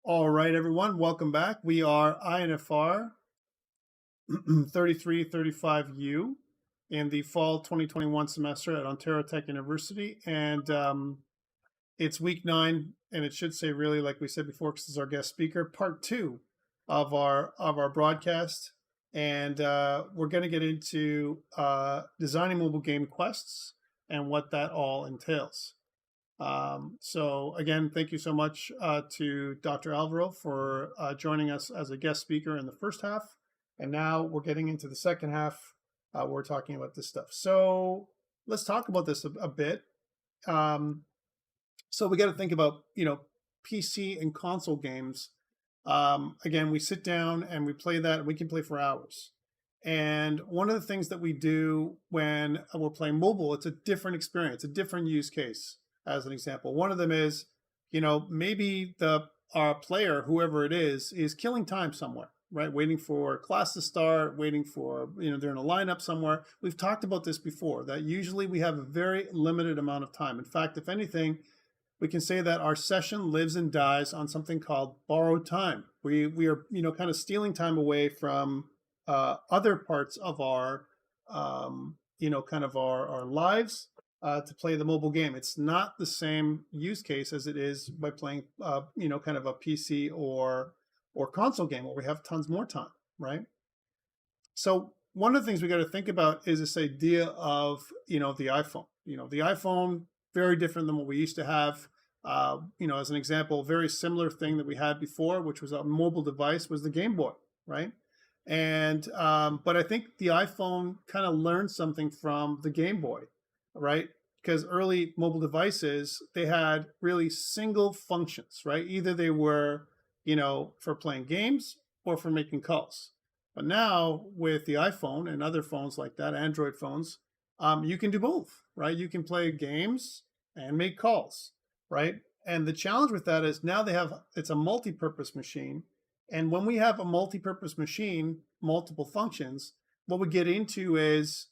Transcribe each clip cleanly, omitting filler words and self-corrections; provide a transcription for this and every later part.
All right, everyone, welcome back. We are INFR 3335U in the fall 2021 semester at Ontario Tech University. And it's week 9, and it should say really, like we said before, because this is our guest speaker, part 2 of our broadcast. And we're going to get into designing mobile game quests and what that all entails. So again, thank you so much to Dr. Alvaro for joining us as a guest speaker in the first half. And now we're getting into the second half. We're talking about this stuff. So let's talk about this a bit. So we got to think about, PC and console games. Again, we sit down and we play that, and we can play for hours. And one of the things that we do when we're playing mobile, it's a different experience, a different use case. As an example, one of them is, maybe our player, whoever it is killing time somewhere, right? Waiting for class to start, waiting for, they're in a lineup somewhere. We've talked about this before, that usually we have a very limited amount of time. In fact, if anything, we can say that our session lives and dies on something called borrowed time. We are, kind of stealing time away from other parts of our, kind of our lives. To play the mobile game. It's not the same use case as it is by playing, kind of a PC or console game where we have tons more time, right? So one of the things we got to think about is this idea of, the iPhone. The iPhone, very different than what we used to have. As an example, very similar thing that we had before, which was a mobile device, was the Game Boy, right? And but I think the iPhone kind of learned something from the Game Boy, right? Because early mobile devices, they had really single functions, right? Either they were, for playing games or for making calls. But now with the iPhone and other phones like that, Android phones, you can do both, right? You can play games and make calls, right? And the challenge with that is now it's a multi-purpose machine. And when we have a multi-purpose machine, multiple functions, what we get into is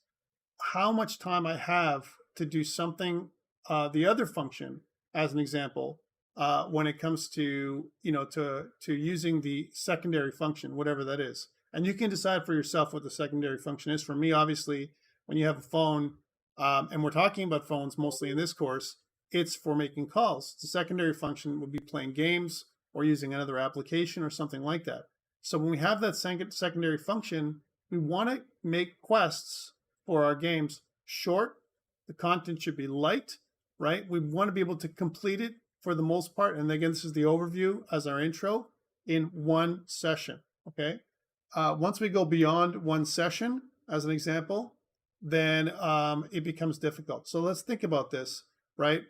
how much time I have to do something, the other function, as an example, when it comes to, to using the secondary function, whatever that is. And you can decide for yourself what the secondary function is. For me, obviously, when you have a phone, and we're talking about phones mostly in this course, it's for making calls. The secondary function would be playing games or using another application or something like that. So when we have that secondary function, we want to make quests for our games short. The content should be light, right? We want to be able to complete it for the most part. And again, this is the overview as our intro in one session, okay? Once we go beyond one session, as an example, then it becomes difficult. So let's think about this, right?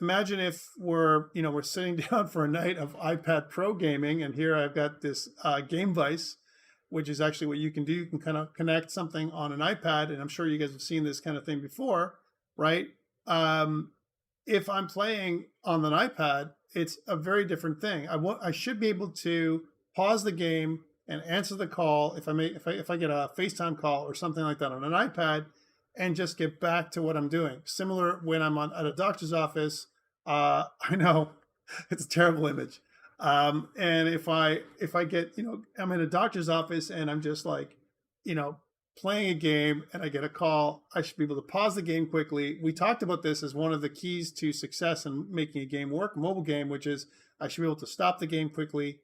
Imagine if we're sitting down for a night of iPad Pro gaming, and here I've got this Game Vice, which is actually what you can do. You can kind of connect something on an iPad, and I'm sure you guys have seen this kind of thing before, right? If I'm playing on an iPad, it's a very different thing. I should be able to pause the game and answer the call if I get a FaceTime call or something like that on an iPad, and just get back to what I'm doing. Similar when I'm at a doctor's office. I know it's a terrible image. And if I get, I'm in a doctor's office and I'm just like, playing a game and I get a call, I should be able to pause the game quickly. We talked about this as one of the keys to success in making a game work, a mobile game, which is I should be able to stop the game quickly,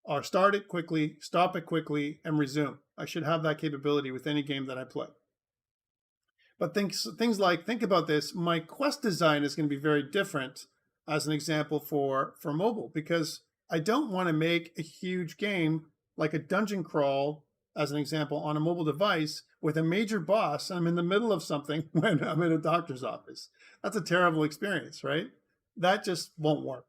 or start it quickly, stop it quickly, and resume. I should have that capability with any game that I play. But things like, think about this, my quest design is going to be very different as an example for mobile, because I don't want to make a huge game like a dungeon crawl, as an example, on a mobile device with a major boss. I'm in the middle of something when I'm in a doctor's office. That's a terrible experience, right? That just won't work.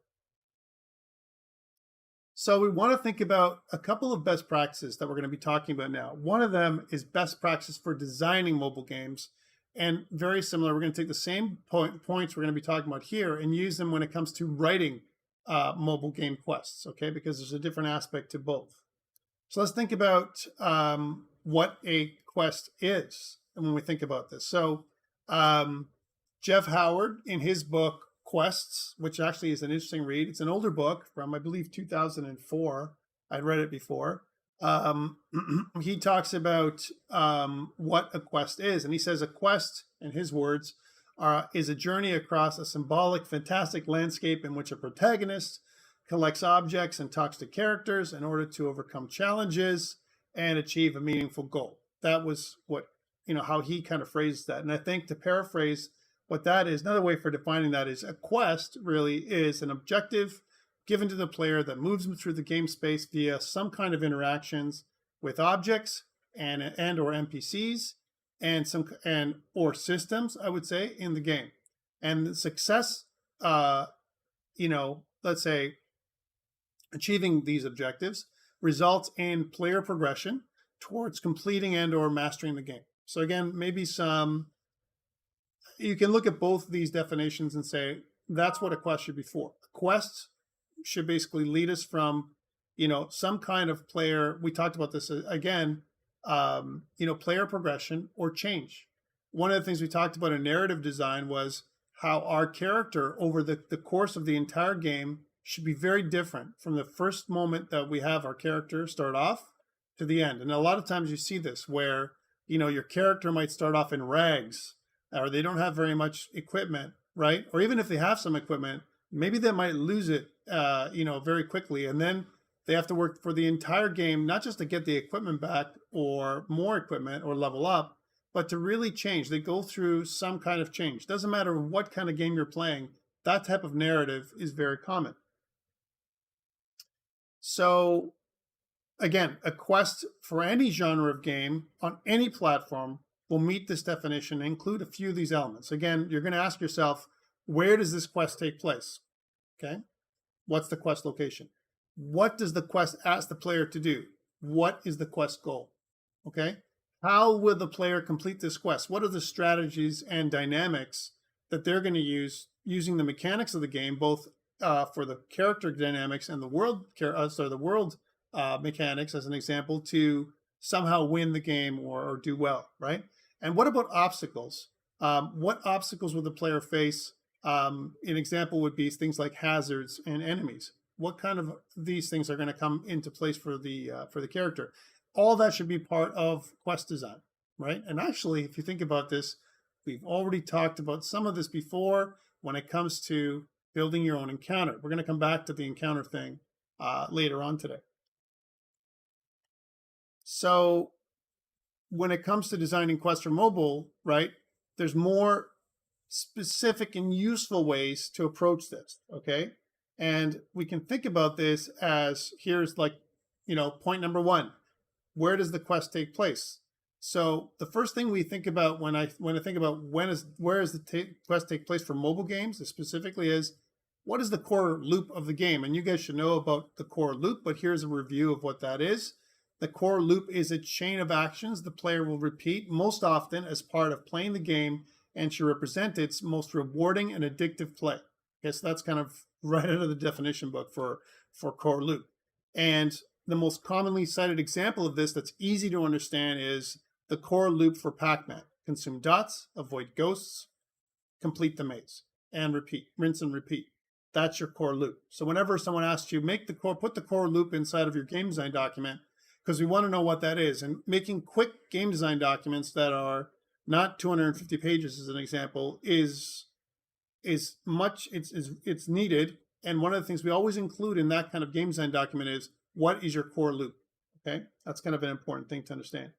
So we want to think about a couple of best practices that we're going to be talking about now. One of them is best practice for designing mobile games. And very similar, we're going to take the same points we're going to be talking about here and use them when it comes to writing mobile game quests, okay? Because there's a different aspect to both. So let's think about what a quest is, and when we think about this. So Jeff Howard, in his book, Quests, which actually is an interesting read. It's an older book from, I believe, 2004. I'd read it before. He talks about what a quest is. And he says a quest, in his words, is a journey across a symbolic, fantastic landscape in which a protagonist collects objects and talks to characters in order to overcome challenges and achieve a meaningful goal. That was what, how he kind of phrased that. And I think, to paraphrase what that is, another way for defining that is a quest really is an objective given to the player that moves them through the game space via some kind of interactions with objects and or NPCs and or systems, I would say, in the game. And the success, let's say, achieving these objectives results in player progression towards completing and or mastering the game. So again, maybe you can look at both of these definitions and say, that's what a quest should be for. A quest should basically lead us from, some kind of player, we talked about this again, player progression or change. One of the things we talked about in narrative design was how our character over the course of the entire game should be very different from the first moment that we have our character start off to the end. And a lot of times you see this where, your character might start off in rags, or they don't have very much equipment, right? Or even if they have some equipment, maybe they might lose it, very quickly. And then they have to work for the entire game, not just to get the equipment back or more equipment or level up, but to really change. They go through some kind of change. Doesn't matter what kind of game you're playing, that type of narrative is very common. So again, a quest for any genre of game on any platform will meet this definition and include a few of these elements. Again, you're going to ask yourself, where does this quest take place? Okay. What's the quest location? What does the quest ask the player to do? What is the quest goal? Okay. How will the player complete this quest? What are the strategies and dynamics that they're going to use using the mechanics of the game, both for the character dynamics and the world mechanics, as an example, to somehow win the game or do well, right? And what about obstacles? What obstacles will the player face? An example would be things like hazards and enemies. What kind of these things are going to come into place for the character? All that should be part of quest design, right? And actually, if you think about this, we've already talked about some of this before when it comes to building your own encounter. We're going to come back to the encounter thing later on today. So when it comes to designing quests for mobile, right, there's more specific and useful ways to approach this, okay? And we can think about this as, here's point number one. Where does the quest take place? So the first thing we think about when I think about where does the quest take place for mobile games specifically is, what is the core loop of the game? And you guys should know about the core loop, but here's a review of what that is. The core loop is a chain of actions the player will repeat most often as part of playing the game and should represent its most rewarding and addictive play. Okay, so that's kind of right out of the definition book for core loop. And the most commonly cited example of this that's easy to understand is the core loop for Pac-Man. Consume dots, avoid ghosts, complete the maze, and repeat, rinse and repeat. That's your core loop. So whenever someone asks you, put the core loop inside of your game design document, because we want to know what that is. And making quick game design documents that are not 250 pages, as an example, is needed. And one of the things we always include in that kind of game design document is, what is your core loop? Okay, that's kind of an important thing to understand.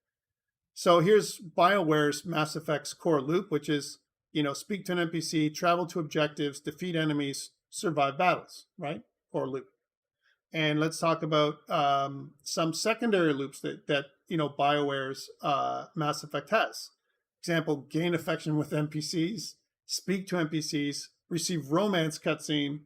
So here's BioWare's Mass Effect's core loop, which is, speak to an NPC, travel to objectives, defeat enemies, survive battles, right? Core loop. And let's talk about some secondary loops that BioWare's Mass Effect has. Example, gain affection with NPCs, speak to NPCs, receive romance cutscene,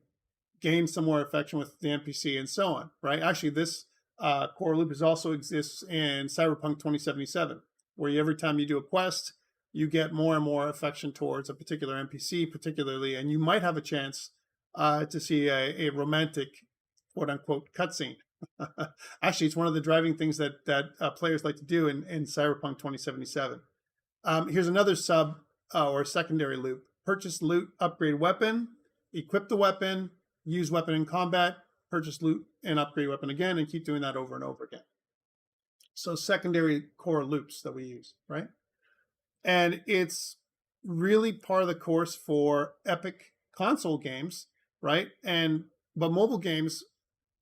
gain some more affection with the NPC, and so on, right? Actually, this core loop also exists in Cyberpunk 2077, where every time you do a quest, you get more and more affection towards a particular NPC, particularly, and you might have a chance to see a romantic, quote-unquote, cutscene. Actually, it's one of the driving things that players like to do in Cyberpunk 2077. Here's another or secondary loop. Purchase loot, upgrade weapon, equip the weapon, use weapon in combat, purchase loot, and upgrade weapon again, and keep doing that over and over again. So secondary core loops that we use, right? And it's really part of the course for epic console games, right? But mobile games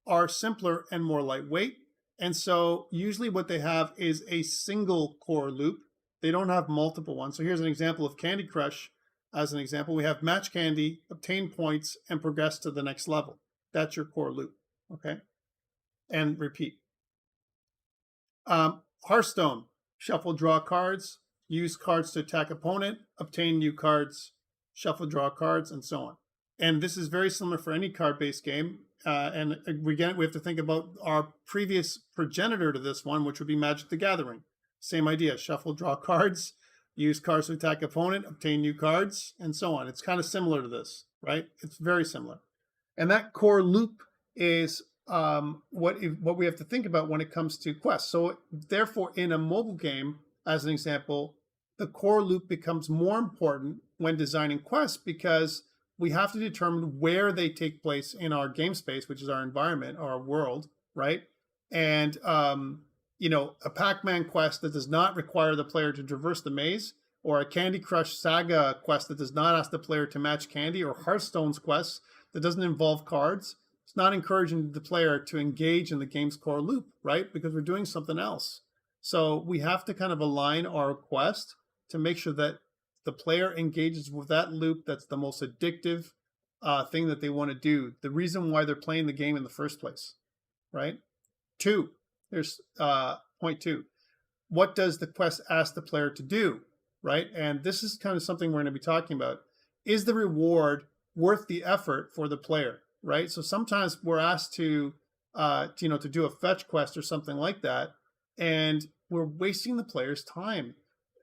are simpler and more lightweight. And so usually what they have is a single core loop. They don't have multiple ones. So here's an example of Candy Crush. As an example, we have match candy, obtain points, and progress to the next level. That's your core loop, okay? And repeat. Hearthstone, shuffle, draw cards, use cards to attack opponent, obtain new cards, shuffle, draw cards, and so on. And this is very similar for any card-based game. And again, we have to think about our previous progenitor to this one, which would be Magic the Gathering. Same idea, shuffle, draw cards, use cards to attack opponent, obtain new cards, and so on. It's kind of similar to this, right? It's very similar. And that core loop is what we have to think about when it comes to quests. So therefore, in a mobile game, as an example, the core loop becomes more important when designing quests because we have to determine where they take place in our game space, which is our environment, our world, right? And, a Pac-Man quest that does not require the player to traverse the maze, or a Candy Crush Saga quest that does not ask the player to match candy, or Hearthstone's quest that doesn't involve cards, it's not encouraging the player to engage in the game's core loop, right? Because we're doing something else. So we have to kind of align our quest to make sure that the player engages with that loop that's the most addictive thing that they want to do, the reason why they're playing the game in the first place, right? Here's point 2. What does the quest ask the player to do, right? And this is kind of something we're going to be talking about. Is the reward worth the effort for the player, right? So sometimes we're asked to do a fetch quest or something like that, and we're wasting the player's time.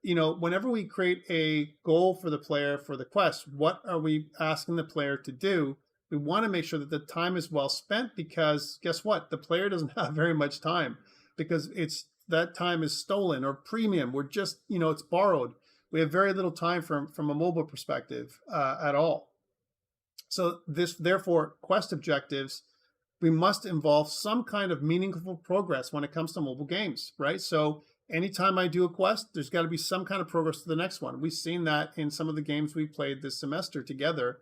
Whenever we create a goal for the player for the quest, what are we asking the player to do? We want to make sure that the time is well spent because guess what? The player doesn't have very much time because that time is stolen or premium. We're just, it's borrowed. We have very little time from a mobile perspective at all. So therefore, quest objectives, we must involve some kind of meaningful progress when it comes to mobile games, right? So anytime I do a quest, there's got to be some kind of progress to the next one. We've seen that in some of the games we played this semester together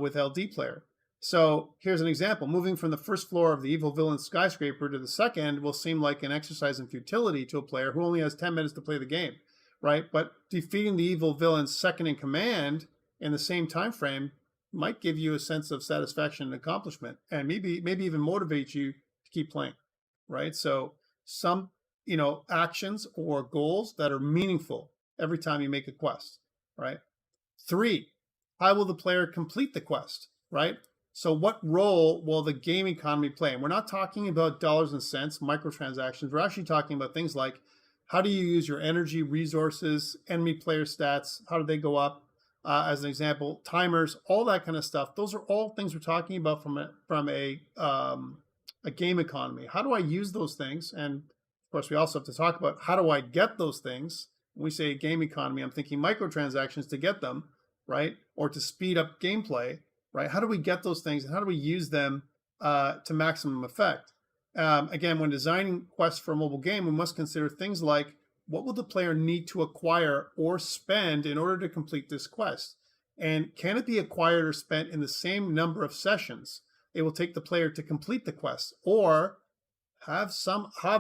with LD Player. So here's an example. Moving from the first floor of the evil villain skyscraper to the second will seem like an exercise in futility to a player who only has 10 minutes to play the game, right? But defeating the evil villain's second in command in the same time frame might give you a sense of satisfaction and accomplishment and maybe even motivate you to keep playing, right? So some actions or goals that are meaningful every time you make a quest, right? 3, how will the player complete the quest, right? So what role will the game economy play? And we're not talking about dollars and cents, microtransactions. We're actually talking about things like how do you use your energy, resources, enemy player stats? How do they go up? As an example, timers, all that kind of stuff. Those are all things we're talking about from a game economy. How do I use those things? And of course, we also have to talk about how do I get those things? When we say game economy, I'm thinking microtransactions to get them, right? Or to speed up gameplay, right? How do we get those things and how do we use them to maximum effect? Again, when designing quests for a mobile game, we must consider things like what will the player need to acquire or spend in order to complete this quest? And can it be acquired or spent in the same number of sessions it will take the player to complete the quest? Or have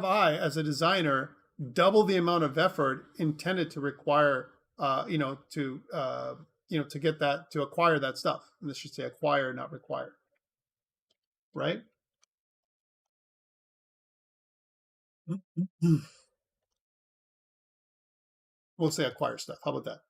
I, as a designer, double the amount of effort intended to require, to get that, to acquire that stuff? And this should say acquire, not require, right? We'll say acquire stuff. How about that?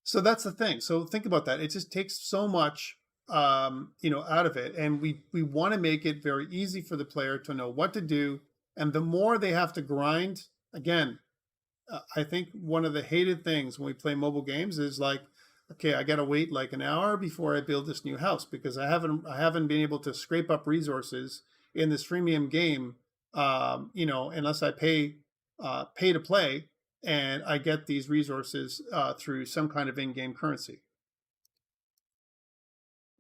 So that's the thing. So think about that. It just takes so much, out of it, and we want to make it very easy for the player to know what to do. And the more they have to grind, again, I think one of the hated things when we play mobile games is like, okay, I got to wait like an hour before I build this new house because I haven't been able to scrape up resources in this freemium game, unless I pay to play. And I get these resources through some kind of in-game currency.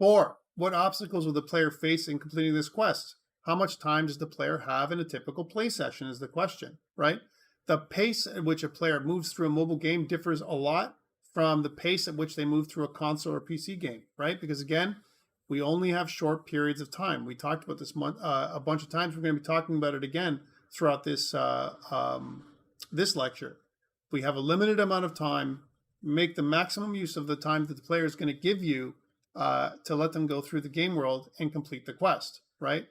4, what obstacles will the player face in completing this quest? How much time does the player have in a typical play session is the question, right? The pace at which a player moves through a mobile game differs a lot from the pace at which they move through a console or PC game, right? Because again, we only have short periods of time. We talked about this a bunch of times. We're going to be talking about it again throughout this this lecture. We have a limited amount of time. Make the maximum use of the time that the player is going to give you to let them go through the game world and complete the quest, right?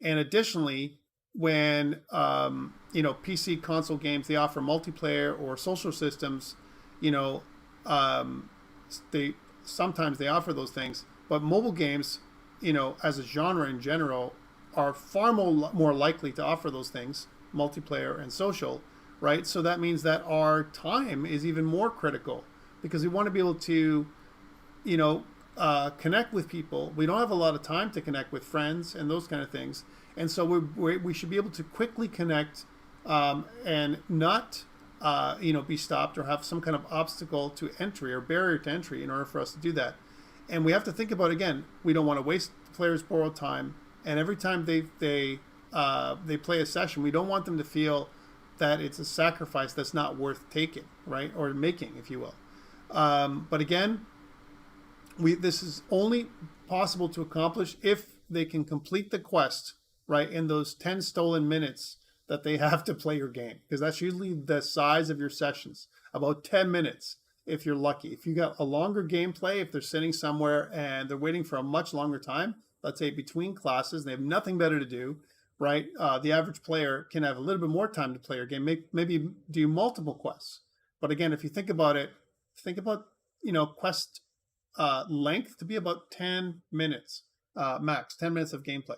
And additionally, when PC console games, they offer multiplayer or social systems, they sometimes they offer those things, but mobile games, as a genre in general, are far more likely to offer those things, multiplayer and social, right? So that means that our time is even more critical because we want to be able to, connect with people. We don't have a lot of time to connect with friends and those kind of things. And so we should be able to quickly connect and not, be stopped or have some kind of obstacle to entry or barrier to entry in order for us to do that. And we have to think about, again, we don't want to waste the players' borrowed time. And every time they play a session, we don't want them to feel that it's a sacrifice that's not worth taking, right? Or making, if you will. But again, this is only possible to accomplish if they can complete the quest, right, in those 10 stolen minutes that they have to play your game. Because that's usually the size of your sessions, about 10 minutes if you're lucky. If you got a longer gameplay, if they're sitting somewhere and they're waiting for a much longer time, let's say between classes, they have nothing better to do, right? The average player can have a little bit more time to play your game, maybe do multiple quests. But again, if you think about it, quest length to be about 10 minutes max, 10 minutes of gameplay.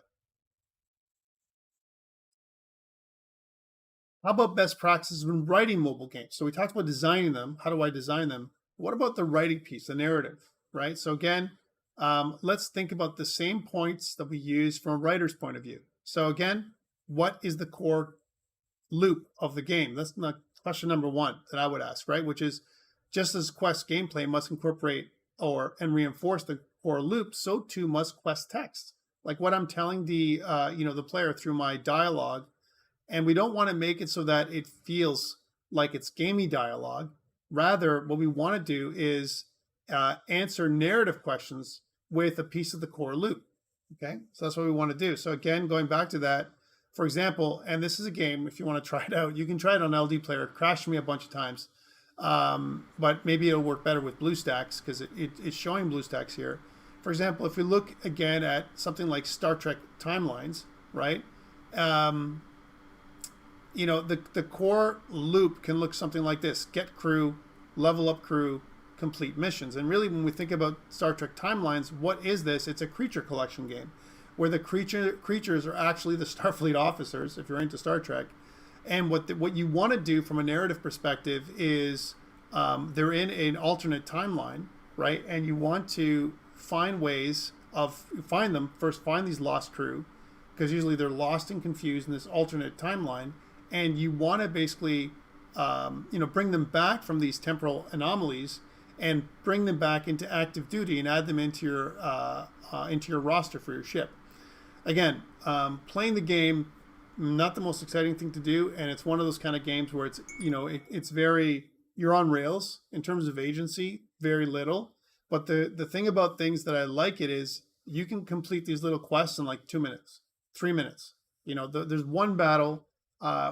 How about best practices when writing mobile games? So we talked about designing them. How do I design them? What about the writing piece, the narrative, right? So again, let's think about the same points that we use from a writer's point of view. So again, what is the core loop of the game? That's not question number 1 that I would ask, right? Which is, just as quest gameplay must incorporate and reinforce the core loop, so too must quest text. Like what I'm telling the player through my dialogue. And we don't want to make it so that it feels like it's gamey dialogue. Rather, what we want to do is answer narrative questions with a piece of the core loop. Okay, so that's what we want to do. So again, going back to that, for example, and this is a game, if you want to try it out, you can try it on LD Player. It crashed me a bunch of times, but maybe it'll work better with BlueStacks because it's showing BlueStacks here. For example, if we look again at something like Star Trek Timelines, right? The core loop can look something like this: get crew, level up crew, complete missions. And really, when we think about Star Trek Timelines, what is this? It's a creature collection game where the creatures are actually the Starfleet officers, if you're into Star Trek. And what you want to do from a narrative perspective is they're in an alternate timeline, right? And you want to find ways find these lost crew, because usually they're lost and confused in this alternate timeline. And you want to basically, bring them back from these temporal anomalies and bring them back into active duty and add them into your roster for your ship. Again, playing the game, not the most exciting thing to do, and it's one of those kind of games where it's it's very, you're on rails in terms of agency, very little. But the thing about things that I like it is you can complete these little quests in like 2 minutes, 3 minutes. There's one battle.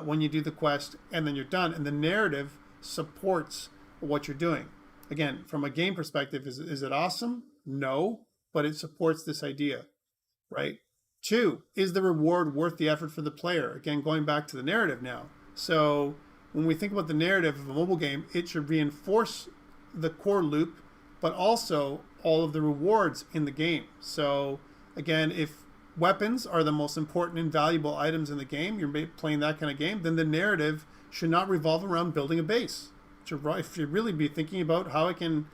When you do the quest, and then you're done, and the narrative supports what you're doing. Again, from a game perspective, is it awesome? No, but it supports this idea, right? 2, is the reward worth the effort for the player? Again, going back to the narrative now. So when we think about the narrative of a mobile game, it should reinforce the core loop, but also all of the rewards in the game. So again, if weapons are the most important and valuable items in the game, you're playing that kind of game, then the narrative should not revolve around building a base. It should really be thinking about how I can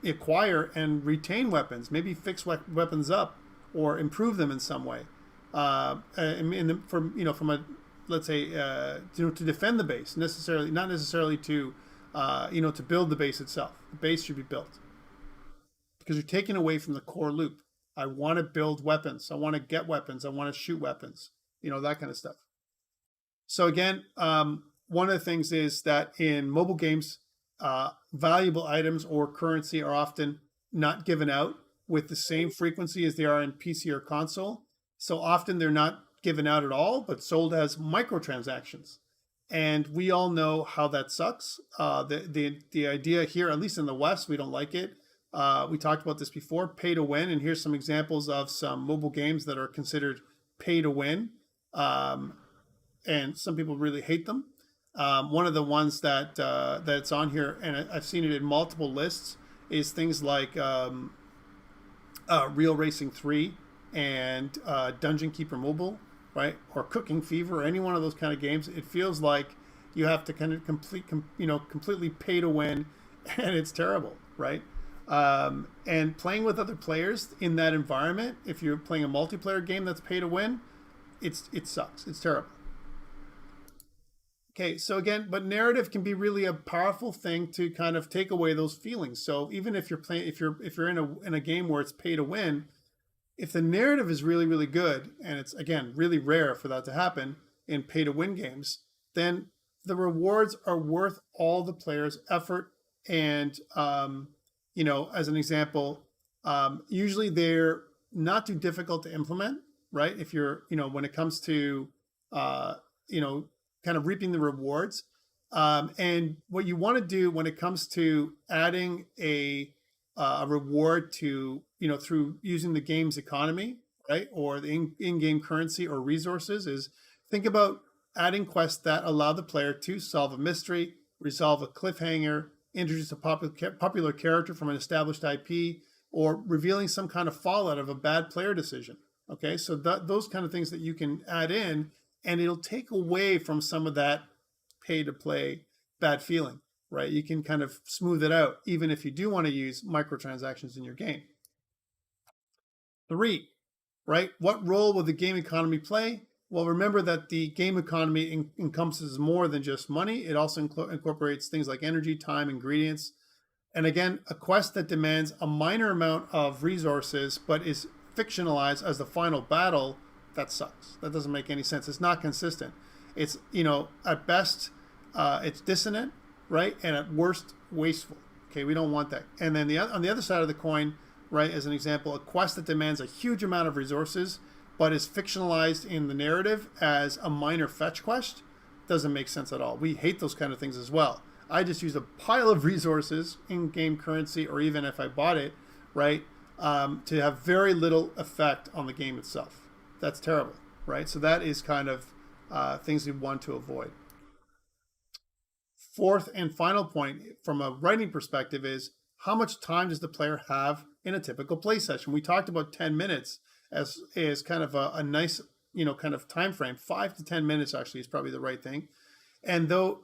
acquire and retain weapons, maybe fix weapons up or improve them in some way. From a, let's say, to defend the base, not necessarily to build the base itself. The base should be built because you're taking away from the core loop. I want to build weapons. I want to get weapons. I want to shoot weapons, that kind of stuff. So again, one of the things is that in mobile games, valuable items or currency are often not given out with the same frequency as they are in PC or console. So often they're not given out at all, but sold as microtransactions. And we all know how that sucks. The idea here, at least in the West, we don't like it. We talked about this before, pay to win. And here's some examples of some mobile games that are considered pay to win. And some people really hate them. One of the ones that's on here, and I've seen it in multiple lists, is things like Real Racing 3 and Dungeon Keeper Mobile, right? Or Cooking Fever, or any one of those kind of games. It feels like you have to kind of completely pay to win, and it's terrible, right? And playing with other players in that environment, if you're playing a multiplayer game that's pay to win, it sucks. It's terrible. Okay, so again, but narrative can be really a powerful thing to kind of take away those feelings. So even if you're playing, if you're in a game where it's pay to win, if the narrative is really, really good, and it's again really rare for that to happen in pay to win games, then the rewards are worth all the players' effort. And as an example, usually they're not too difficult to implement, right? If you're, when it comes to, kind of reaping the rewards. And what you want to do when it comes to adding a reward to, through using the game's economy, right? Or the in-game currency or resources is think about adding quests that allow the player to solve a mystery, resolve a cliffhanger, introduce a popular character from an established IP, or revealing some kind of fallout of a bad player decision. Okay, so those kind of things that you can add in, and it'll take away from some of that pay-to-play bad feeling, right? You can kind of smooth it out, even if you do want to use microtransactions in your game. 3, right? What role will the game economy play? Well, remember that the game economy encompasses more than just money. It also incorporates things like energy, time, ingredients. And again, a quest that demands a minor amount of resources, but is fictionalized as the final battle, that sucks. That doesn't make any sense. It's not consistent. It's, at best, it's dissonant, right? And at worst, wasteful. Okay, we don't want that. And then on the other side of the coin, right, as an example, a quest that demands a huge amount of resources, but is fictionalized in the narrative as a minor fetch quest, doesn't make sense at all. We hate those kind of things as well. I just use a pile of resources, in-game currency, or even if I bought it, right, to have very little effect on the game itself. That's terrible, right? So that is kind of things we want to avoid. 4th and final point from a writing perspective is how much time does the player have in a typical play session? We talked about 10 minutes as kind of a nice, kind of time frame. 5 to 10 minutes actually is probably the right thing. And though,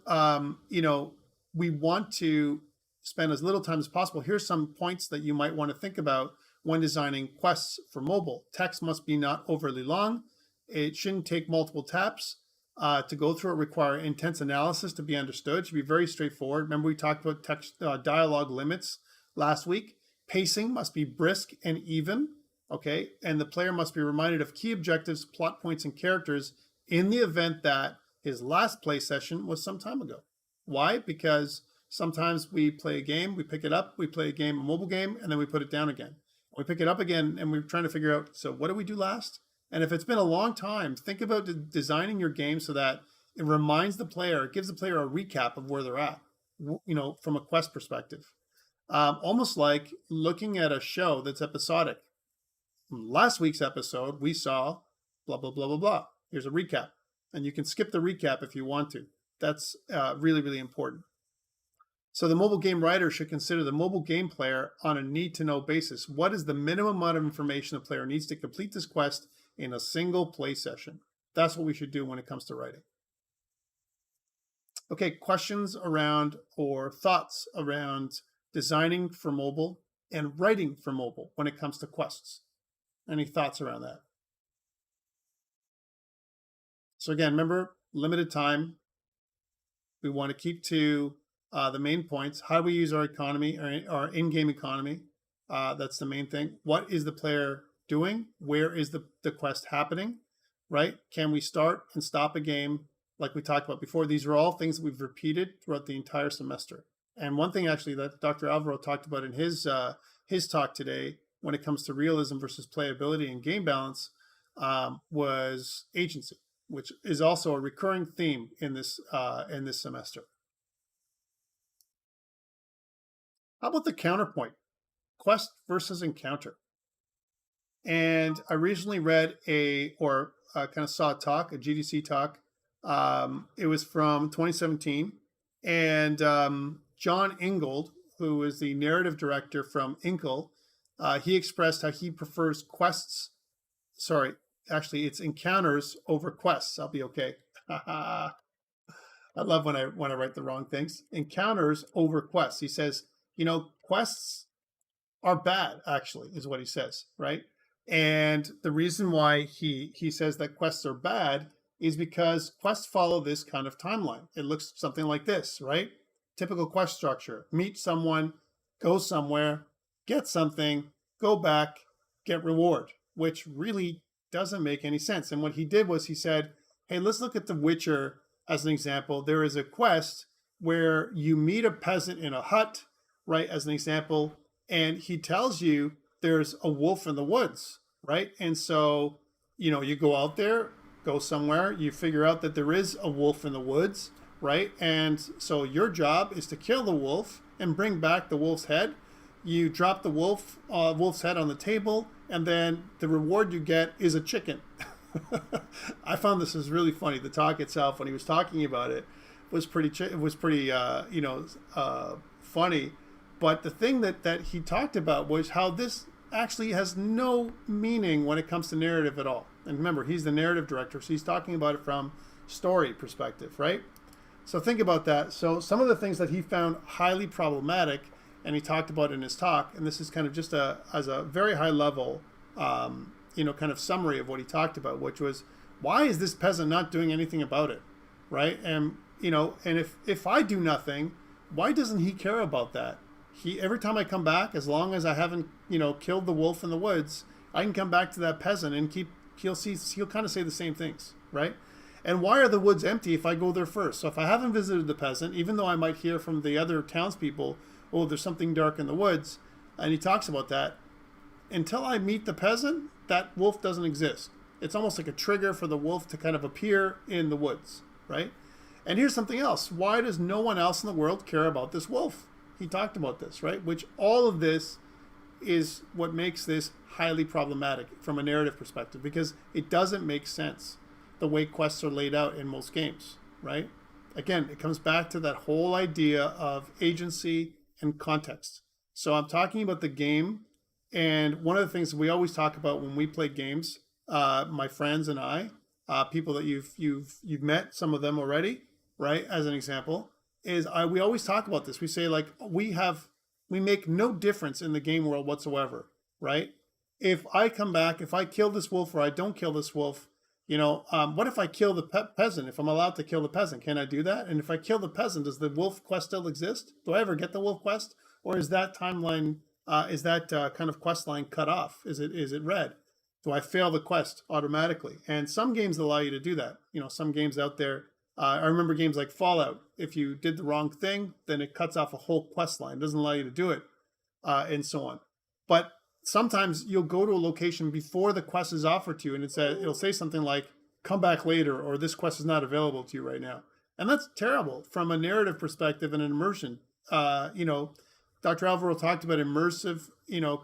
we want to spend as little time as possible, here's some points that you might want to think about when designing quests for mobile. Text must be not overly long. It shouldn't take multiple taps to go through it, require intense analysis to be understood. It should be very straightforward. Remember we talked about text dialogue limits last week. Pacing must be brisk and even, okay? And the player must be reminded of key objectives, plot points, and characters in the event that his last play session was some time ago. Why? Because sometimes we play a game, we pick it up, we play a mobile game, and then we put it down again. We pick it up again, and we're trying to figure out, so what did we do last? And if it's been a long time, think about designing your game so that it reminds the player, it gives the player a recap of where they're at, from a quest perspective. Almost like looking at a show that's episodic. Last week's episode, we saw blah, blah, blah, blah, blah. Here's a recap. And you can skip the recap if you want to. That's really, really important. So the mobile game writer should consider the mobile game player on a need-to-know basis. What is the minimum amount of information the player needs to complete this quest in a single play session? That's what we should do when it comes to writing. Okay, questions around or thoughts around designing for mobile and writing for mobile when it comes to quests? Any thoughts around that? So again, remember, limited time. We want to keep to the main points. How do we use our economy, our in-game economy? That's the main thing. What is the player doing? Where is the quest happening, right? Can we start and stop a game like we talked about before? These are all things that we've repeated throughout the entire semester. And one thing actually that Dr. Alvaro talked about in his talk today when it comes to realism versus playability and game balance was agency, which is also a recurring theme in this semester. How about the counterpoint? Quest versus encounter. And I recently read kind of saw a talk, a GDC talk. It was from 2017. And John Ingold, who is the narrative director from Inkle, he expressed how he prefers quests. Sorry, actually, it's encounters over quests. I'll be okay. I love when I write the wrong things. Encounters over quests. He says, quests are bad, actually, is what he says, right? And the reason why he says that quests are bad is because quests follow this kind of timeline. It looks something like this, right? Typical quest structure. Meet someone, go somewhere, get something, go back, get reward, which really doesn't make any sense. And what he did was he said, hey, let's look at The Witcher as an example. There is a quest where you meet a peasant in a hut, right, as an example, and he tells you there's a wolf in the woods, right? And so, you go out there, go somewhere, you figure out that there is a wolf in the woods, right? And so your job is to kill the wolf and bring back the wolf's head. You drop the wolf's head on the table, and then the reward you get is a chicken. I found this is really funny. The talk itself, when he was talking about it, was pretty funny. But the thing that he talked about was how this actually has no meaning when it comes to narrative at all. And remember, he's the narrative director, so he's talking about it from story perspective, right? So think about that. So some of the things that he found highly problematic, and he talked about in his talk, and this is kind of just as a very high level, kind of summary of what he talked about, which was, why is this peasant not doing anything about it, right? And and if I do nothing, why doesn't he care about that? Every time I come back, as long as I haven't killed the wolf in the woods, I can come back to that peasant and he'll kind of say the same things, right? And why are the woods empty if I go there first? So if I haven't visited the peasant, even though I might hear from the other townspeople, oh, there's something dark in the woods, and he talks about that, until I meet the peasant, that wolf doesn't exist. It's almost like a trigger for the wolf to kind of appear in the woods, right? And here's something else. Why does no one else in the world care about this wolf? He talked about this, right? Which all of this is what makes this highly problematic from a narrative perspective, because it doesn't make sense the way quests are laid out in most games, right? Again, it comes back to that whole idea of agency and context. So I'm talking about the game, and one of the things we always talk about when we play games, my friends and I, people that you've met, some of them already, right? As an example, we always talk about this. We say, like, we make no difference in the game world whatsoever, right? If I come back, if I kill this wolf or I don't kill this wolf, what if I kill the peasant? If I'm allowed to kill the peasant, can I do that? And if I kill the peasant, does the wolf quest still exist? Do I ever get the wolf quest? Or is that timeline, kind of quest line cut off? Is it red? Do I fail the quest automatically? And some games allow you to do that. Some games out there, I remember games like Fallout. If you did the wrong thing, then it cuts off a whole quest line. It doesn't allow you to do it, and so on. But sometimes you'll go to a location before the quest is offered to you, and it'll say something like, come back later, or this quest is not available to you right now. And that's terrible from a narrative perspective and an immersion. Dr. Alvaro talked about immersive,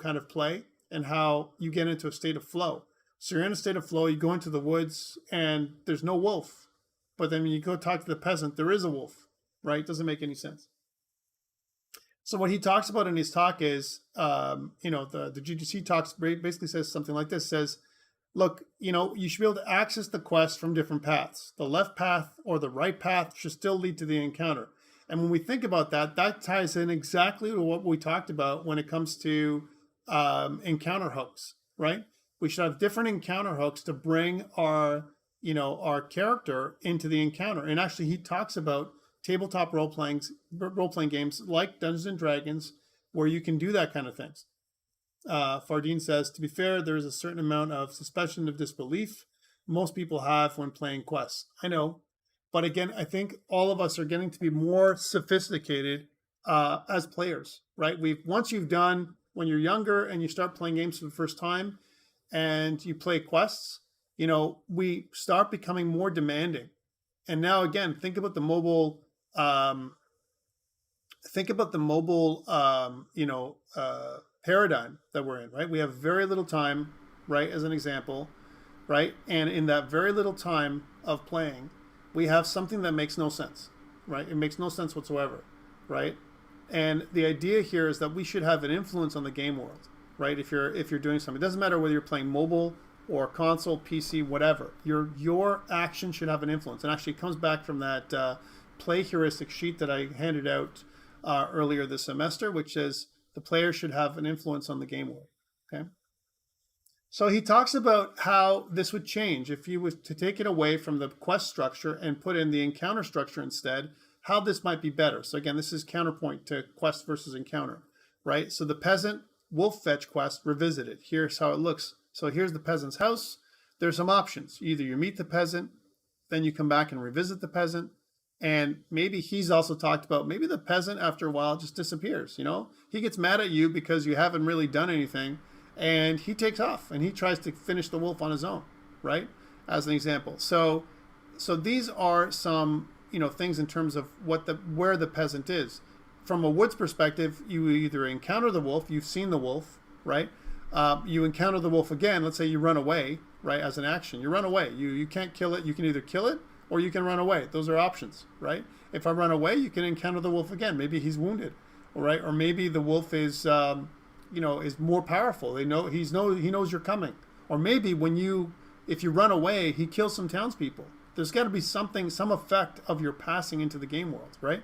kind of play, and how you get into a state of flow. So you're in a state of flow, you go into the woods, and there's no wolf. But then when you go talk to the peasant, there is a wolf, right? Doesn't make any sense. So what he talks about in his talk is, the GDC talks basically says something like this, says, look, you should be able to access the quest from different paths. The left path or the right path should still lead to the encounter. And when we think about that, that ties in exactly to what we talked about when it comes to encounter hooks, right? We should have different encounter hooks to bring our character into the encounter. And actually, he talks about tabletop role-playing games like Dungeons and Dragons, where you can do that kind of things. Fardeen says, to be fair, there is a certain amount of suspension of disbelief most people have when playing quests. I know. But again, I think all of us are getting to be more sophisticated as players, right? Once you've done, when you're younger and you start playing games for the first time and you play quests, we start becoming more demanding. And now again, think about the mobile paradigm that we're in, right? We have very little time, right? As an example, right? And in that very little time of playing, we have something that makes no sense, right? It makes no sense whatsoever, right? And the idea here is that we should have an influence on the game world, right? If you're doing something, it doesn't matter whether you're playing mobile or console, PC, whatever. Your action should have an influence. And actually, it comes back from that play heuristic sheet that I handed out earlier this semester, which says the player should have an influence on the game world. Okay. So he talks about how this would change if you was to take it away from the quest structure and put in the encounter structure instead, how this might be better. So again, this is counterpoint to quest versus encounter, right? So the peasant wolf fetch quest revisited. Here's how it looks. So here's the peasant's house. There's some options. Either you meet the peasant, then you come back and revisit the peasant. And maybe he's also talked about maybe the peasant after a while just disappears. He gets mad at you because you haven't really done anything. And he takes off and he tries to finish the wolf on his own, right? As an example. So these are some, things in terms of where the peasant is. From a woods perspective, you either encounter the wolf, you've seen the wolf, right? You encounter the wolf again. Let's say you run away, right? As an action, you run away. You can't kill it. You can either kill it or you can run away. Those are options, right? If I run away, you can encounter the wolf again. Maybe he's wounded, all right? Or maybe the wolf is is more powerful. He knows you're coming. Or maybe if you run away, he kills some townspeople. There's got to be some effect of your passing into the game world, right?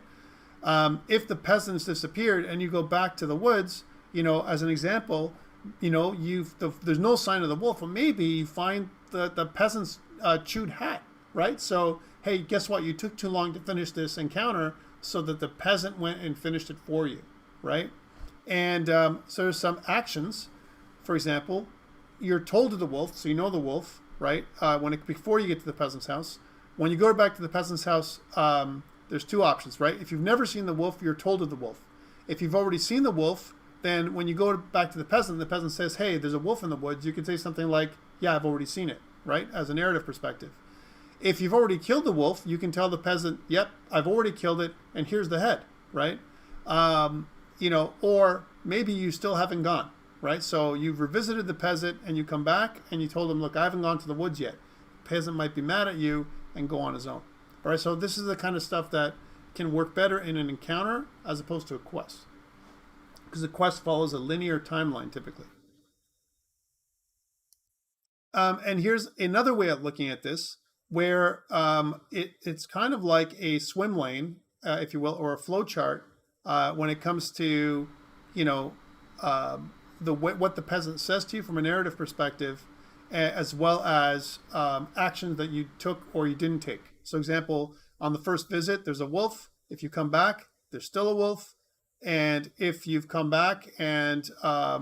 If the peasants disappeared and you go back to the woods, as an example, there's no sign of the wolf. Well, maybe you find the peasant's chewed hat, right? So, hey, guess what? You took too long to finish this encounter, so that the peasant went and finished it for you, right? And so there's some actions. For example, you're told to the wolf, so you know the wolf, right? Before you get to the peasant's house. When you go back to the peasant's house, there's two options, right? If you've never seen the wolf, you're told of the wolf. If you've already seen the wolf, then when you go back to the peasant says, hey, there's a wolf in the woods, you can say something like, yeah, I've already seen it, right? As a narrative perspective. If you've already killed the wolf, you can tell the peasant, yep, I've already killed it, and here's the head, right? Or maybe you still haven't gone, right? So you've revisited the peasant and you come back and you told him, look, I haven't gone to the woods yet. The peasant might be mad at you and go on his own. All right, so this is the kind of stuff that can work better in an encounter as opposed to a quest, because a quest follows a linear timeline typically. And here's another way of looking at this, where it's kind of like a swim lane, if you will, or a flow chart when it comes to, what the peasant says to you from a narrative perspective, as well as actions that you took or you didn't take. So example, on the first visit, there's a wolf. If you come back, there's still a wolf. And if you've come back and, a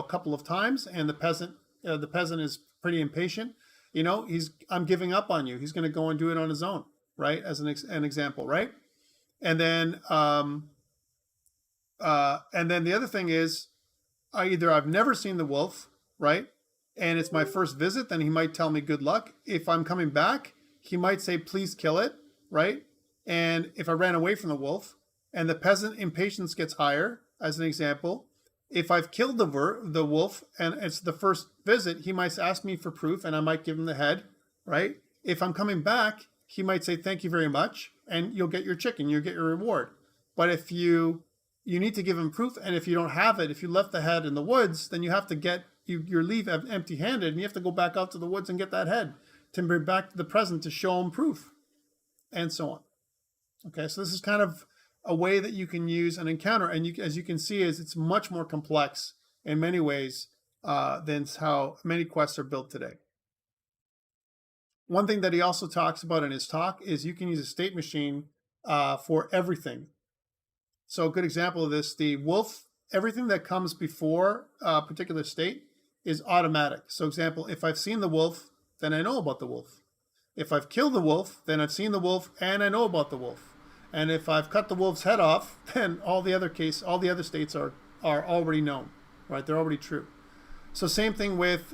couple of times and the peasant is pretty impatient, I'm giving up on you. He's going to go and do it on his own, right? As an example, right? And then the other thing is, either I've never seen the wolf, right? And it's my first visit, then he might tell me good luck. If I'm coming back, he might say, please kill it, right? And if I ran away from the wolf and the peasant impatience gets higher, as an example, if I've killed the wolf and it's the first visit, he might ask me for proof and I might give him the head, right? If I'm coming back, he might say, thank you very much, and you'll get your chicken, you'll get your reward. But if you need to give him proof, and if you don't have it, if you left the head in the woods, then you have to you leave empty-handed, and you have to go back out to the woods and get that head to bring back to the present to show him proof, and so on. Okay, so this is kind of a way that you can use an encounter, and as you can see, it's much more complex in many ways than how many quests are built today. One thing that he also talks about in his talk is you can use a state machine for everything. So a good example of this, the wolf everything that comes before a particular state is automatic. So example, if I've seen the wolf, then I know about the wolf. If I've killed the wolf, then I've seen the wolf and I know about the wolf. And if I've cut the wolf's head off, then all the other states are already known, right? They're already true. So same thing with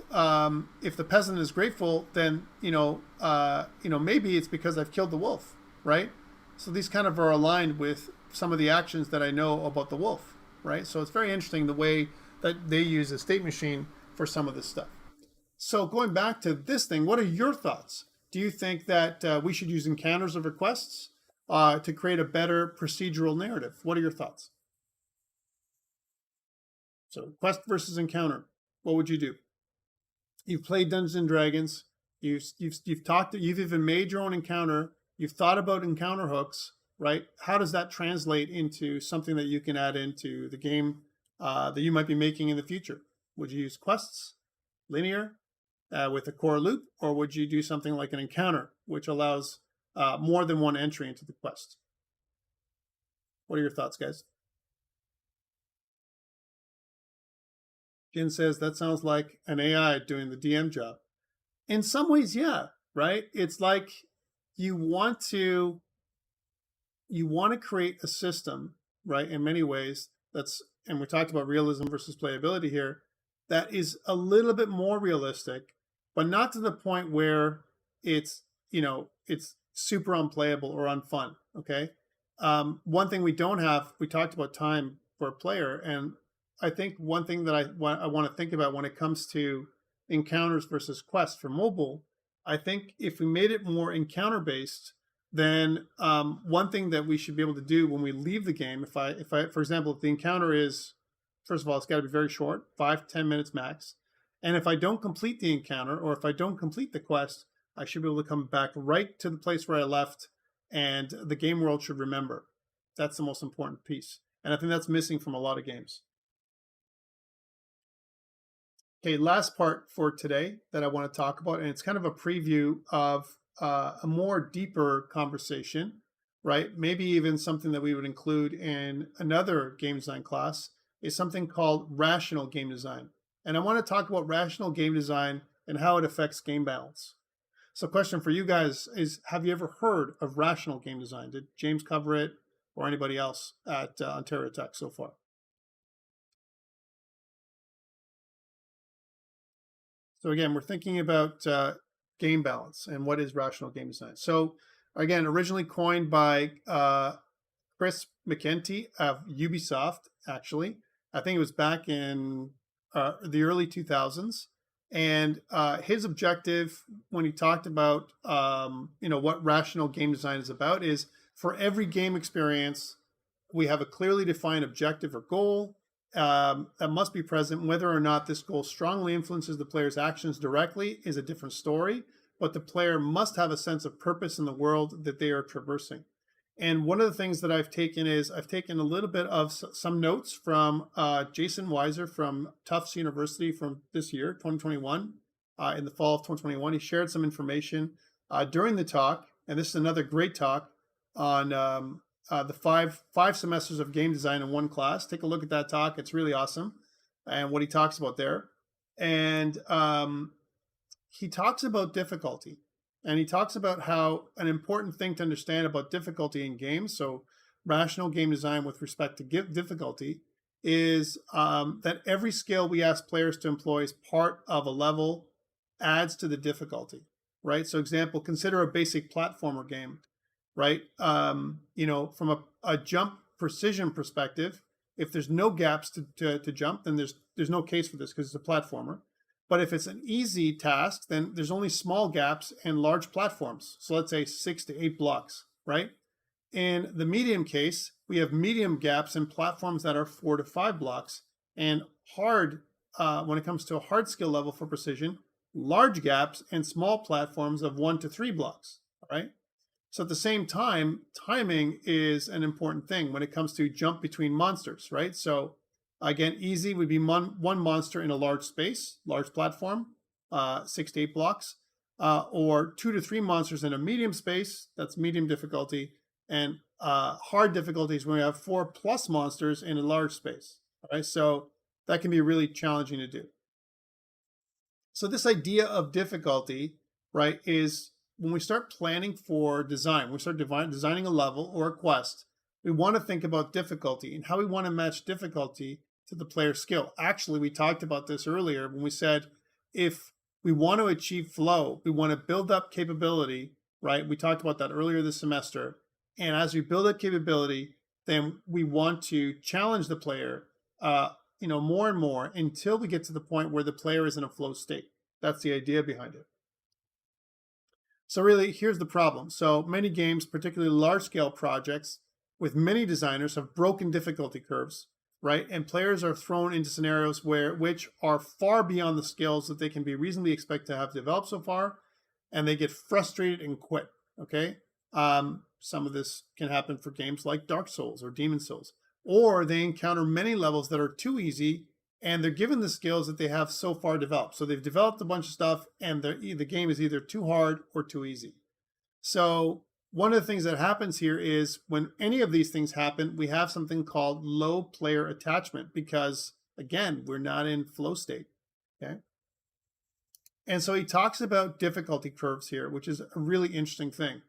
if the peasant is grateful, then maybe it's because I've killed the wolf, right? So these kind of are aligned with some of the actions that I know about the wolf, right? So it's very interesting the way that they use a state machine for some of this stuff. So going back to this thing, what are your thoughts? Do you think that we should use encounters of requests to create a better procedural narrative? What are your thoughts? So quest versus encounter. What would you do? You've played Dungeons and Dragons. You've even made your own encounter. You've thought about encounter hooks, right? How does that translate into something that you can add into the game that you might be making in the future? Would you use quests, linear, with a core loop, or would you do something like an encounter, which allows more than one entry into the quest? What are your thoughts, guys? Jin says that sounds like an AI doing the DM job. In some ways, yeah, right? It's like you want to create a system, right? In many ways, and we talked about realism versus playability here, that is a little bit more realistic, but not to the point where it's super unplayable or unfun. Okay. One thing we don't have, we talked about time for a player, and I think one thing that I want to think about when it comes to encounters versus quests for mobile, I think if we made it more encounter based, then one thing that we should be able to do when we leave the game, if I, for example, if the encounter is, first of all, it's got to be very short, 5-10 minutes max. And if I don't complete the encounter, or if I don't complete the quest, I should be able to come back right to the place where I left, and the game world should remember. That's the most important piece. And I think that's missing from a lot of games. Okay, last part for today that I want to talk about, and it's kind of a preview of a more deeper conversation, right? Maybe even something that we would include in another game design class, is something called rational game design. And I want to talk about rational game design and how it affects game balance. So question for you guys is, have you ever heard of rational game design? Did James cover it, or anybody else at Ontario Tech so far? So again, we're thinking about game balance and what is rational game design. So again, originally coined by Chris McEntee of Ubisoft, actually. I think it was back in the early 2000s. And his objective when he talked about what rational game design is about is, for every game experience, we have a clearly defined objective or goal that must be present. Whether or not this goal strongly influences the player's actions directly is a different story, but the player must have a sense of purpose in the world that they are traversing. And one of the things that I've taken is I've taken a little bit of some notes from Jason Weiser from Tufts University from this year, 2021, in the fall of 2021. He shared some information during the talk, and this is another great talk on the five semesters of game design in one class. Take a look at that talk. It's really awesome, and what he talks about there. And he talks about difficulty. And he talks about how an important thing to understand about difficulty in games, so rational game design with respect to difficulty, is that every skill we ask players to employ as part of a level adds to the difficulty, right? So example, consider a basic platformer game, right? From a jump precision perspective, if there's no gaps to jump, then there's no case for this because it's a platformer. But if it's an easy task, then there's only small gaps and large platforms. So let's say 6 to 8 blocks, right? In the medium case, we have medium gaps and platforms that are 4 to 5 blocks. And hard, when it comes to a hard skill level for precision, large gaps and small platforms of 1 to 3 blocks, right? So at the same time, timing is an important thing when it comes to jump between monsters, right? So again, easy would be one monster in a large space, large platform, 6 to 8 blocks, or 2 to 3 monsters in a medium space, that's medium difficulty, and hard difficulties when we have 4+ monsters in a large space. Right? So that can be really challenging to do. So this idea of difficulty, right, is when we start planning for design, when we start designing a level or a quest, we want to think about difficulty and how we want to match difficulty to the player's skill. Actually, we talked about this earlier when we said if we want to achieve flow, we want to build up capability, right? We talked about that earlier this semester. And as we build up capability, then we want to challenge the player more and more until we get to the point where the player is in a flow state. That's the idea behind it. So really, here's the problem. So many games, particularly large-scale projects with many designers, have broken difficulty curves, right? And players are thrown into scenarios which are far beyond the skills that they can be reasonably expected to have developed so far, and they get frustrated and quit, okay? Some of this can happen for games like Dark Souls or Demon Souls, or they encounter many levels that are too easy and they're given the skills that they have so far developed. So they've developed a bunch of stuff and the game is either too hard or too easy. So one of the things that happens here is when any of these things happen, we have something called low player attachment because, again, we're not in flow state, okay? And so he talks about difficulty curves here, which is a really interesting thing.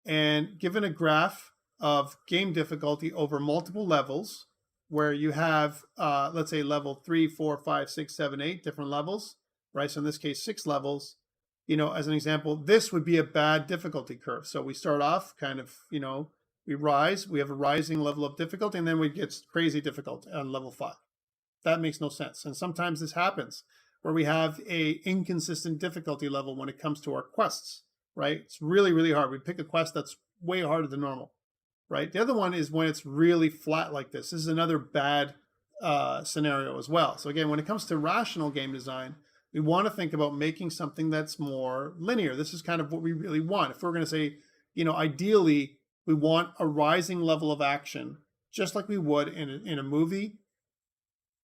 And given a graph of game difficulty over multiple levels, where you have, let's say, level 3, 4, 5, 6, 7, 8 different levels, right? So in this case, 6 levels. As an example, this would be a bad difficulty curve. So we start off kind of, we rise, we have a rising level of difficulty, and then we get crazy difficult on level 5. That makes no sense. And sometimes this happens where we have a inconsistent difficulty level when it comes to our quests, right? It's really, really hard. We pick a quest that's way harder than normal, right? The other one is when it's really flat like this. This is another bad scenario as well. So again, when it comes to rational game design, we want to think about making something that's more linear. This is kind of what we really want. If we're going to say, ideally, we want a rising level of action, just like we would in a movie,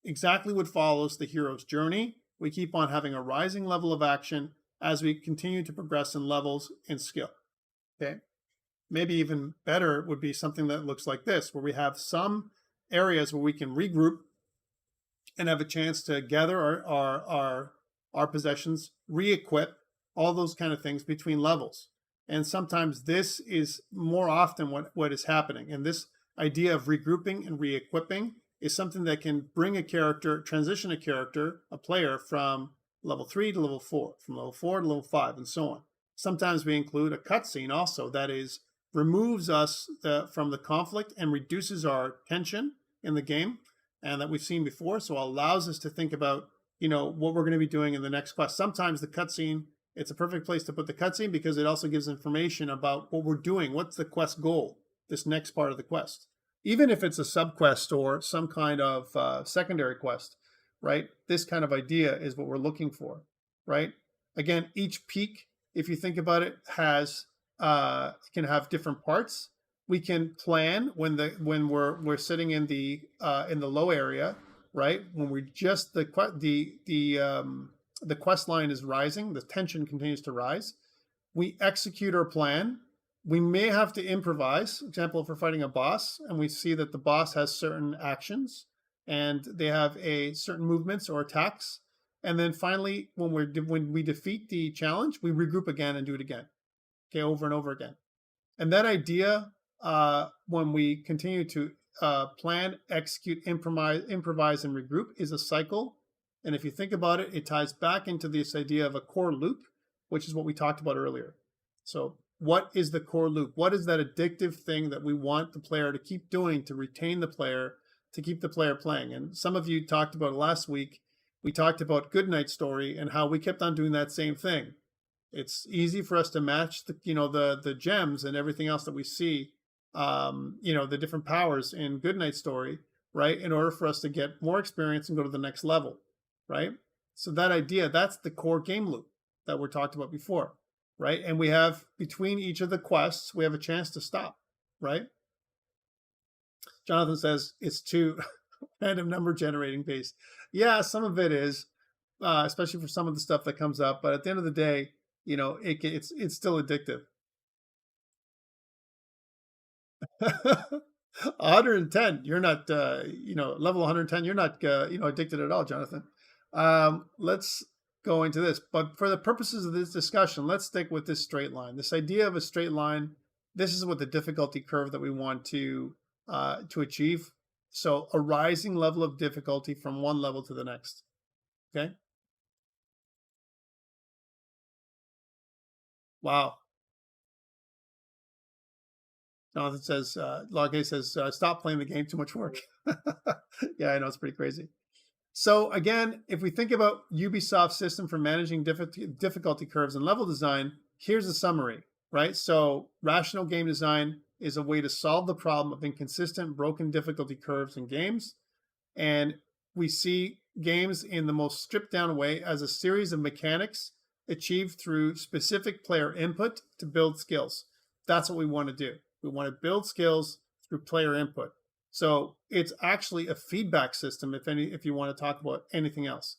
exactly what follows the hero's journey. We keep on having a rising level of action as we continue to progress in levels and skill, okay? Maybe even better would be something that looks like this, where we have some areas where we can regroup and have a chance to gather our possessions, re-equip, all those kind of things between levels. And sometimes this is more often what is happening. And this idea of regrouping and re-equipping is something that can bring a character, transition a player from level 3 to level 4, from level 4 to level 5, and so on. Sometimes we include a cutscene also that removes us from the conflict and reduces our tension in the game, and that we've seen before, so allows us to think about what we're going to be doing in the next quest. Sometimes the cutscene, it's a perfect place to put the cutscene because it also gives information about what we're doing. What's the quest goal, this next part of the quest? Even if it's a sub-quest or some kind of secondary quest, right? This kind of idea is what we're looking for, right? Again, each peak, if you think about it, can have different parts. We can plan when we're sitting in the low area, right? When we're just the quest line is rising, the tension continues to rise. We execute our plan. We may have to improvise. For example, if we're fighting a boss and we see that the boss has certain actions and they have certain movements or attacks, and then finally, when we defeat the challenge, we regroup again and do it again, okay, over and over again. And that idea, when we continue to plan, execute, improvise, and regroup, is a cycle. And if you think about it, it ties back into this idea of a core loop, which is what we talked about earlier. So what is the core loop? What is that addictive thing that we want the player to keep doing to retain the player, to keep the player playing? And some of you talked about it last week. We talked about Goodnight Story and how we kept on doing that same thing. It's easy for us to match the gems and everything else that we see, the different powers in Goodnight Story, right? In order for us to get more experience and go to the next level, right? So that idea, that's the core game loop that we talked about before, right? And we have, between each of the quests, we have a chance to stop, right? Jonathan says it's too random number generating based. Yeah, some of it is, especially for some of the stuff that comes up. But at the end of the day, it's still addictive. 110. You're not, level 110. You're not, addicted at all, Jonathan. Let's go into this. But for the purposes of this discussion, let's stick with this straight line. This idea of a straight line. This is what the difficulty curve that we want to achieve. So a rising level of difficulty from one level to the next. Okay. Wow. Jonathan says, Log A says, stop playing the game, too much work. Yeah, I know, it's pretty crazy. So again, if we think about Ubisoft's system for managing difficulty curves and level design, here's a summary, right? So rational game design is a way to solve the problem of inconsistent, broken difficulty curves in games. And we see games in the most stripped down way as a series of mechanics achieved through specific player input to build skills. That's what we want to do. We want to build skills through player input. So it's actually a feedback system, if you want to talk about anything else.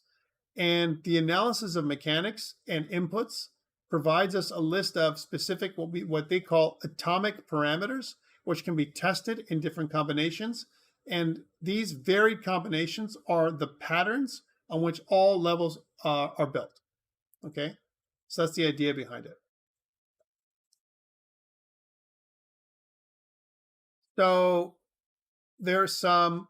And the analysis of mechanics and inputs provides us a list of specific what they call atomic parameters, which can be tested in different combinations. And these varied combinations are the patterns on which all levels are built. Okay, so that's the idea behind it. So there are some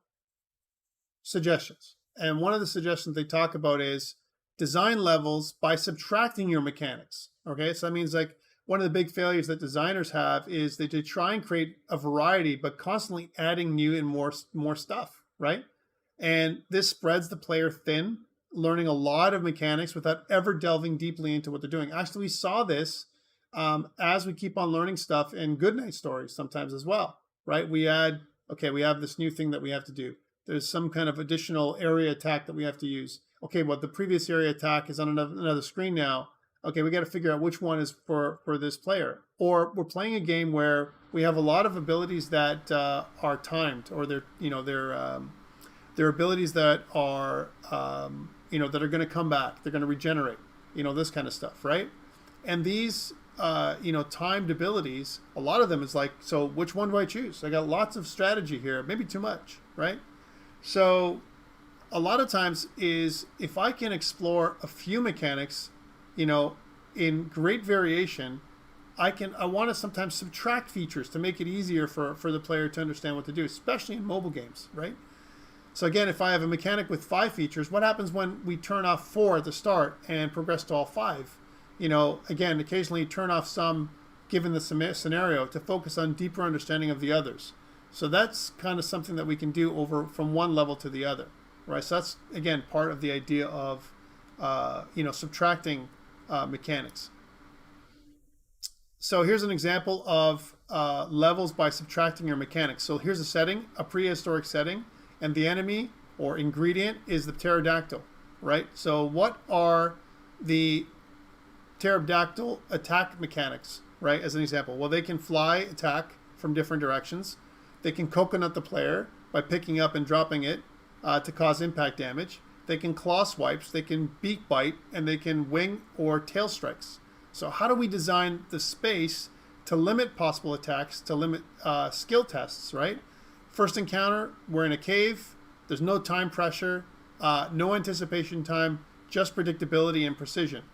suggestions. And one of the suggestions they talk about is design levels by subtracting your mechanics. Okay, so that means like one of the big failures that designers have is that they try and create a variety, but constantly adding new and more stuff, right? And this spreads the player thin, learning a lot of mechanics without ever delving deeply into what they're doing. Actually, we saw this as we keep on learning stuff in Goodnight Stories sometimes as well, right? We have this new thing that we have to do. There's some kind of additional area attack that we have to use. Okay, well, the previous area attack is on another screen now. Okay, we got to figure out which one is for this player. Or we're playing a game where we have a lot of abilities that are timed, or they're abilities that are that are going to come back. They're going to regenerate. This kind of stuff, right? And these timed abilities, a lot of them is like, so which one do I choose? I got lots of strategy here, maybe too much, right? So a lot of times is if I can explore a few mechanics, in great variation, I want to sometimes subtract features to make it easier for the player to understand what to do, especially in mobile games, right? So again, if I have a mechanic with 5 features, what happens when we turn off 4 at the start and progress to all 5? Again, occasionally turn off some given the scenario to focus on deeper understanding of the others. So that's kind of something that we can do over from one level to the other, right? So that's, again, part of the idea of, subtracting mechanics. So here's an example of levels by subtracting your mechanics. So here's a setting, a prehistoric setting, and the enemy or ingredient is the pterodactyl, right? So what are the pterodactyl attack mechanics, right? As an example, well, they can fly attack from different directions. They can coconut the player by picking up and dropping it to cause impact damage. They can claw swipes, they can beak bite, and they can wing or tail strikes. So how do we design the space to limit possible attacks, to limit skill tests, right? First encounter, we're in a cave. There's no time pressure, no anticipation time, just predictability and precision.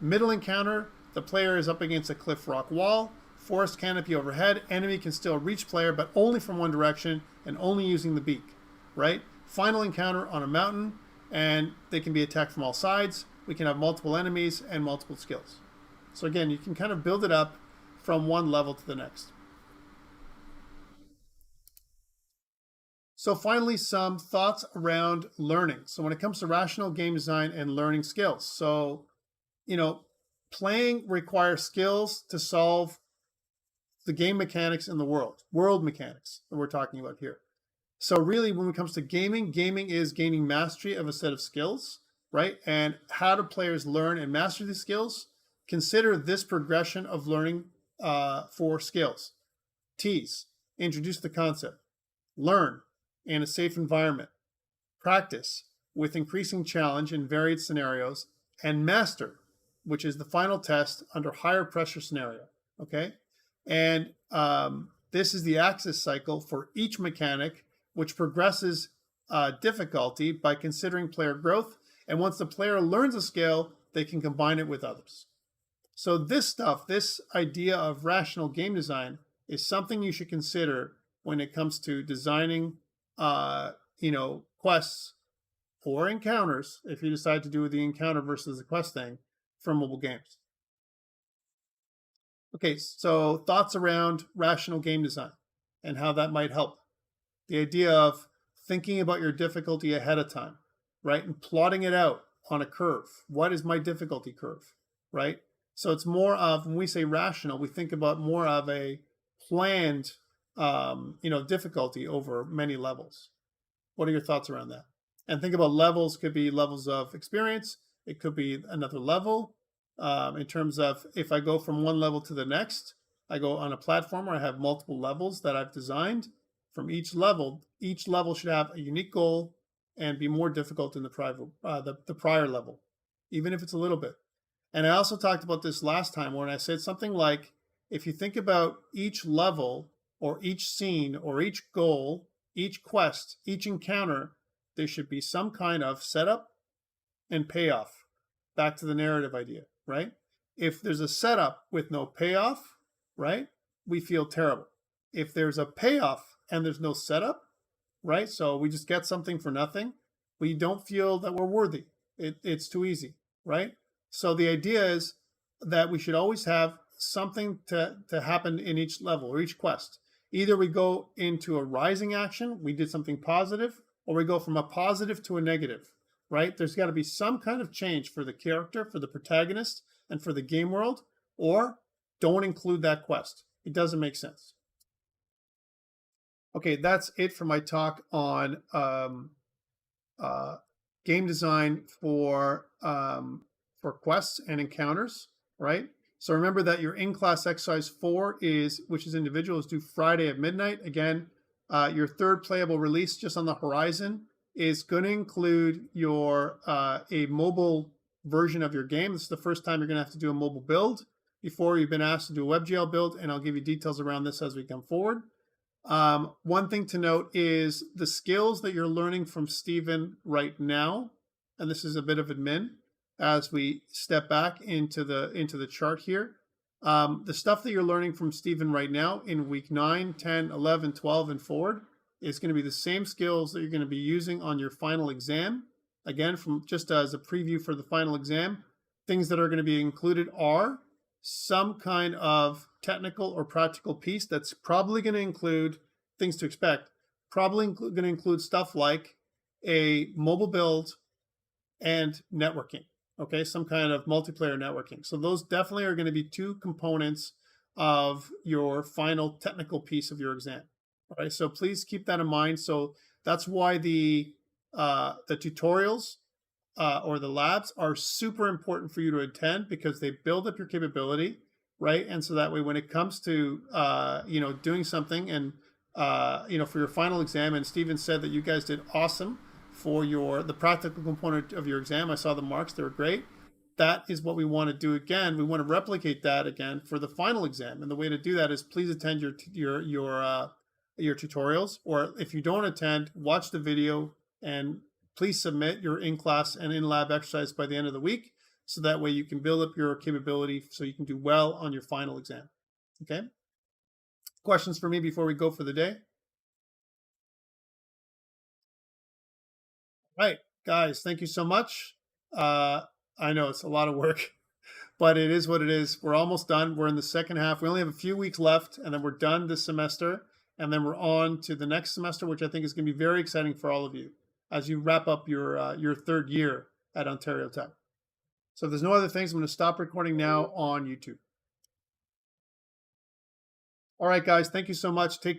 Middle encounter, the player is up against a cliff rock wall, forest canopy overhead, enemy can still reach player, but only from one direction and only using the beak, right? Final encounter on a mountain, and they can be attacked from all sides. We can have multiple enemies and multiple skills. So again, you can kind of build it up from one level to the next. So finally, some thoughts around learning. So when it comes to rational game design and learning skills. So, playing requires skills to solve the game mechanics in the world mechanics that we're talking about here. So really, when it comes to gaming is gaining mastery of a set of skills, right? And how do players learn and master these skills? Consider this progression of learning for skills. Tease, introduce the concept. Learn in a safe environment. Practice with increasing challenge in varied scenarios. And master, which is the final test under higher pressure scenario, okay? And this is the access cycle for each mechanic, which progresses difficulty by considering player growth. And once the player learns a skill, they can combine it with others. So this stuff, this idea of rational game design, is something you should consider when it comes to designing, quests or encounters, if you decide to do the encounter versus the quest thing for mobile games. Okay, so thoughts around rational game design and how that might help. The idea of thinking about your difficulty ahead of time, right? And plotting it out on a curve. What is my difficulty curve, right? So it's more of, when we say rational, we think about more of a planned, difficulty over many levels. What are your thoughts around that? And think about levels, could be levels of experience. It could be another level. In terms of, if I go from one level to the next, I go on a platform where I have multiple levels that I've designed. From each level should have a unique goal and be more difficult than the prior level, even if it's a little bit. And I also talked about this last time when I said something like, if you think about each level or each scene or each goal, each quest, each encounter, there should be some kind of setup and payoff. Back to the narrative idea, right? If there's a setup with no payoff, right, we feel terrible. If there's a payoff and there's no setup, right, so we just get something for nothing, we don't feel that we're worthy. It's too easy, right? So the idea is that we should always have something to happen in each level or each quest. Either we go into a rising action, we did something positive, or we go from a positive to a negative, right? There's got to be some kind of change for the character, for the protagonist, and for the game world, or don't include that quest. It doesn't make sense. Okay, that's it for my talk on game design for quests and encounters, right? So remember that your in-class exercise 4 which is individual, is due Friday at midnight. Again, your third playable release just on the horizon is going to include your a mobile version of your game. This is the first time you're going to have to do a mobile build. Before, you've been asked to do a WebGL build, and I'll give you details around this as we come forward. One thing to note is the skills that you're learning from Stephen right now, and this is a bit of admin as we step back into the chart here. The stuff that you're learning from Stephen right now in week 9, 10, 11, 12, and forward is going to be the same skills that you're going to be using on your final exam. Again, from just as a preview for the final exam, things that are going to be included are some kind of technical or practical piece that's probably going to include things to expect, probably going to include stuff like a mobile build and networking, okay? Some kind of multiplayer networking. So those definitely are going to be two components of your final technical piece of your exam, all right? So please keep that in mind. So that's why the tutorials or the labs are super important for you to attend, because they build up your capability, right? And so that way, when it comes to doing something and for your final exam, and Stephen said that you guys did awesome for the practical component of your exam. I saw the marks; they were great. That is what we want to do again. We want to replicate that again for the final exam, and the way to do that is please attend your tutorials, or if you don't attend, watch the video and please submit your in-class and in-lab exercise by the end of the week, so that way you can build up your capability so you can do well on your final exam, okay? Questions for me before we go for the day? All right, guys, thank you so much. I know it's a lot of work, but it is what it is. We're almost done. We're in the second half. We only have a few weeks left, and then we're done this semester, and then we're on to the next semester, which I think is going to be very exciting for all of you as you wrap up your third year at Ontario Tech. So if there's no other things, I'm going to stop recording now on YouTube. All right, guys, thank you so much. Take